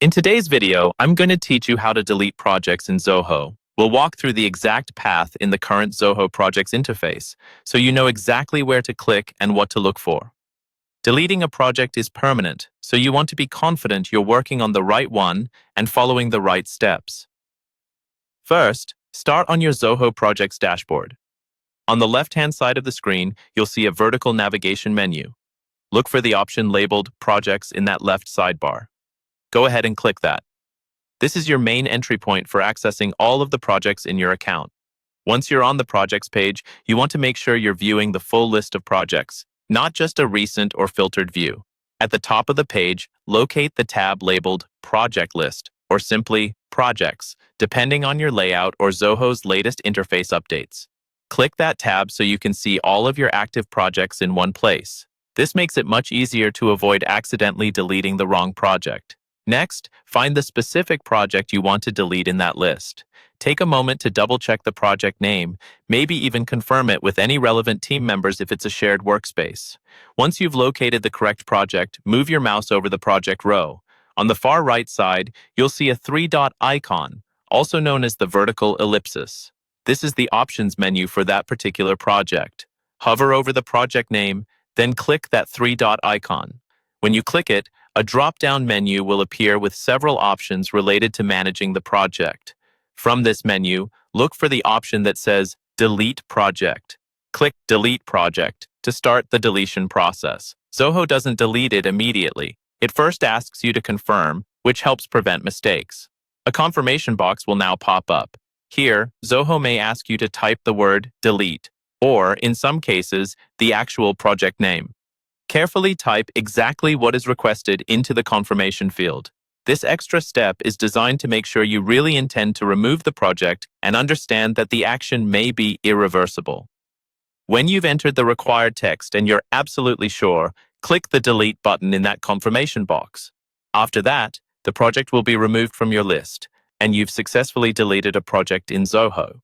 In today's video, I'm going to teach you how to delete projects in Zoho. We'll walk through the exact path in the current Zoho projects interface, so you know exactly where to click and what to look for. Deleting a project is permanent, so you want to be confident you're working on the right one and following the right steps. First, start on your Zoho projects dashboard. On the left-hand side of the screen, you'll see a vertical navigation menu. Look for the option labeled Projects in that left sidebar. Go ahead and click that. This is your main entry point for accessing all of the projects in your account. Once you're on the projects page, you want to make sure you're viewing the full list of projects, not just a recent or filtered view. At the top of the page, locate the tab labeled Project List, or simply Projects, depending on your layout or Zoho's latest interface updates. Click that tab so you can see all of your active projects in one place. This makes it much easier to avoid accidentally deleting the wrong project. Next, find the specific project you want to delete in that list. Take a moment to double-check the project name, maybe even confirm it with any relevant team members if it's a shared workspace. Once you've located the correct project, move your mouse over the project row. On the far right side, you'll see a three-dot icon, also known as the vertical ellipsis. This is the options menu for that particular project. Hover over the project name, then click that three-dot icon. When you click it, a drop-down menu will appear with several options related to managing the project. From this menu, look for the option that says Delete Project. Click Delete Project to start the deletion process. Zoho doesn't delete it immediately. It first asks you to confirm, which helps prevent mistakes. A confirmation box will now pop up. Here, Zoho may ask you to type the word delete, or, in some cases, the actual project name. Carefully type exactly what is requested into the confirmation field. This extra step is designed to make sure you really intend to remove the project and understand that the action may be irreversible. When you've entered the required text and you're absolutely sure, click the delete button in that confirmation box. After that, the project will be removed from your list, and you've successfully deleted a project in Zoho.